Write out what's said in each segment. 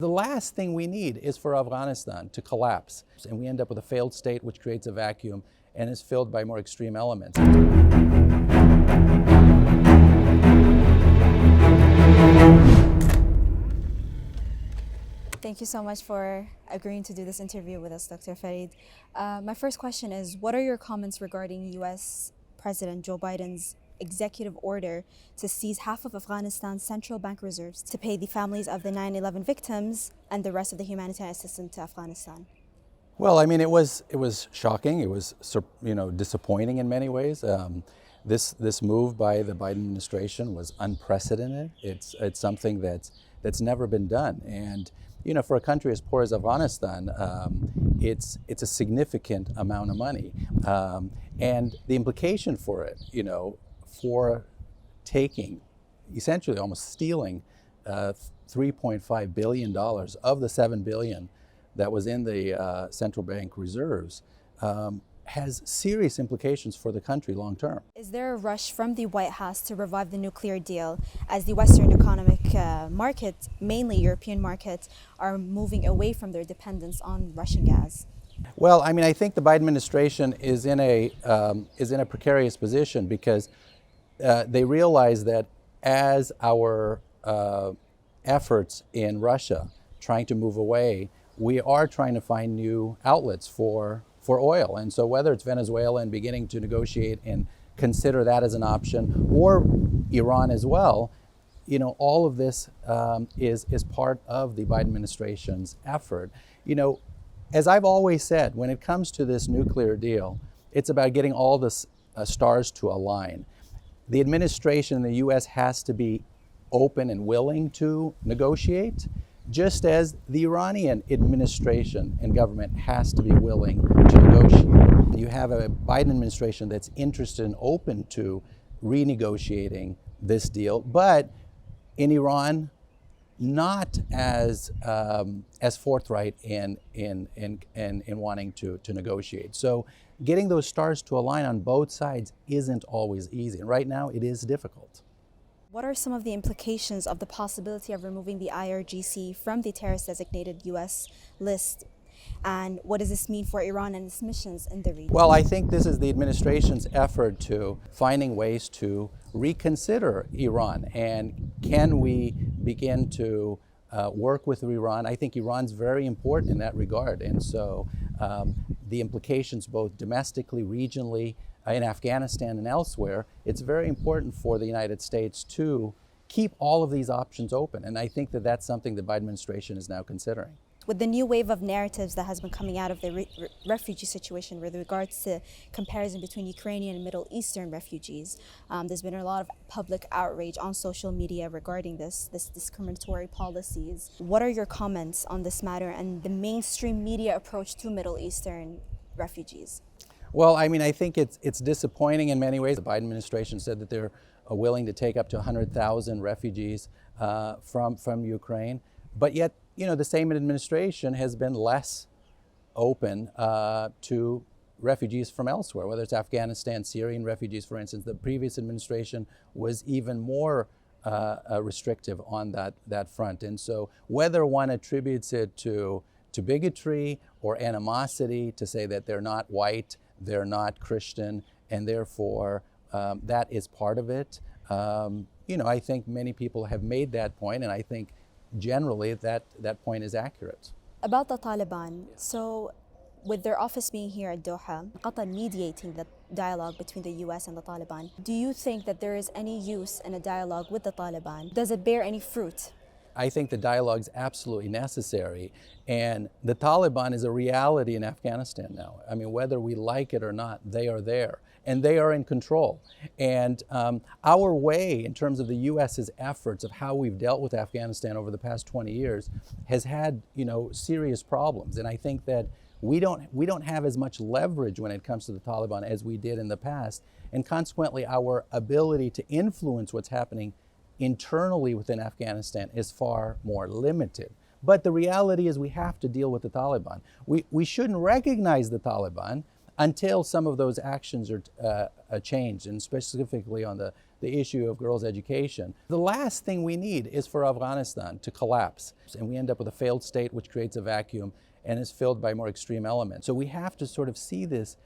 The last thing we need is for Afghanistan to collapse, and we end up with a failed state which creates a vacuum and is filled by more extreme elements. Thank you so much for agreeing to do this interview with us, Dr. Farid. My first question is, what are your comments regarding US President Joe Biden's executive order to seize half of Afghanistan's central bank reserves to pay the families of the 9/11 victims and the rest of the humanitarian assistance to Afghanistan? Well, I mean, it was shocking. It was disappointing in many ways. This move by the Biden administration was unprecedented. It's something that's never been done, and for a country as poor as Afghanistan, it's a significant amount of money, and the implication for it, for taking, essentially almost stealing, $3.5 billion of the $7 billion that was in the central bank reserves, has serious implications for the country long term. Is there a rush from the White House to revive the nuclear deal as the Western economic markets, mainly European markets, are moving away from their dependence on Russian gas? Well, I mean, I think the Biden administration is in a precarious position because they realize that as our efforts in Russia trying to move away, we are trying to find new outlets for oil. And so whether it's Venezuela and beginning to negotiate and consider that as an option, or Iran as well, all of this is part of the Biden administration's effort. As I've always said, when it comes to this nuclear deal, it's about getting all the stars to align. The administration in the U.S. has to be open and willing to negotiate, just as the Iranian administration and government has to be willing to negotiate. You have a Biden administration that's interested and open to renegotiating this deal, but in Iran, not as forthright in wanting to negotiate. So getting those stars to align on both sides isn't always easy. And right now, it is difficult. What are some of the implications of the possibility of removing the IRGC from the terrorist-designated U.S. list? And what does this mean for Iran and its missions in the region? Well, I think this is the administration's effort to finding ways to reconsider Iran. And can we begin to work with Iran? I think Iran's very important in that regard. And so the implications both domestically, regionally, in Afghanistan and elsewhere, it's very important for the United States to keep all of these options open. And I think that that's something the Biden administration is now considering. With the new wave of narratives that has been coming out of the refugee situation with regards to comparison between Ukrainian and Middle Eastern refugees, there's been a lot of public outrage on social media regarding this discriminatory policies. What are your comments on this matter and the mainstream media approach to Middle Eastern refugees? Well, I mean, I think it's disappointing in many ways. The Biden administration said that they're willing to take up to 100,000 refugees from Ukraine, but yet, the same administration has been less open to refugees from elsewhere, whether it's Afghanistan, Syrian refugees, for instance. The previous administration was even more restrictive on that front. And so whether one attributes it to bigotry or animosity, to say that they're not white, they're not Christian, and therefore that is part of it. I think many people have made that point, and I think generally that point is accurate. About the Taliban, so with their office being here at Doha, Qatar mediating the dialogue between the US and the Taliban, do you think that there is any use in a dialogue with the Taliban? Does it bear any fruit? I think the dialogue is absolutely necessary, and the Taliban is a reality in Afghanistan now. I mean, whether we like it or not, they are there, and they are in control. And our way, in terms of the U.S.'s efforts of how we've dealt with Afghanistan over the past 20 years, has had, serious problems. And I think that we don't have as much leverage when it comes to the Taliban as we did in the past, and consequently, our ability to influence what's happening internally within Afghanistan is far more limited. But the reality is we have to deal with the Taliban. We shouldn't recognize the Taliban until some of those actions are changed, and specifically on the the issue of girls' education. The last thing we need is for Afghanistan to collapse, and we end up with a failed state which creates a vacuum and is filled by more extreme elements. So we have to sort of see this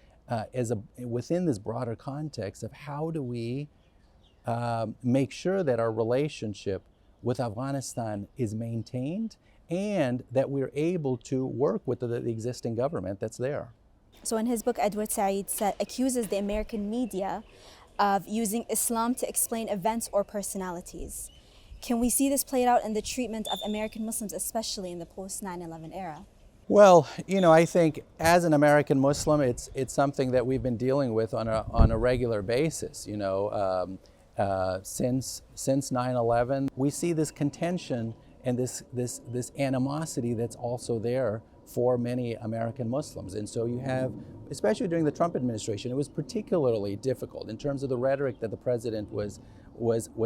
within this broader context of how do we make sure that our relationship with Afghanistan is maintained and that we're able to work with the existing government that's there. So in his book, Edward Said accuses the American media of using Islam to explain events or personalities. Can we see this played out in the treatment of American Muslims, especially in the post-9/11 era? Well, I think as an American Muslim, it's something that we've been dealing with on a regular basis. Since 9/11, we see this contention and this animosity that's also there for many American Muslims. And so you have, especially during the Trump administration, it was particularly difficult in terms of the rhetoric that the president was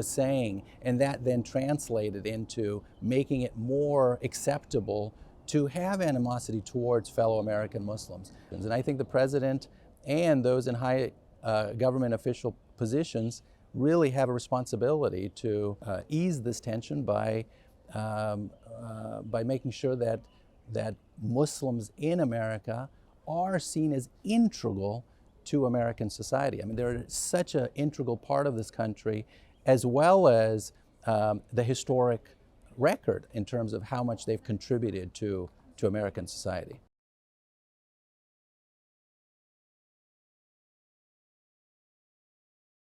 saying, and that then translated into making it more acceptable to have animosity towards fellow American Muslims. And I think the president and those in high government official positions really have a responsibility to ease this tension by making sure that Muslims in America are seen as integral to American society. I mean, they're such an integral part of this country, as well as the historic record in terms of how much they've contributed to American society.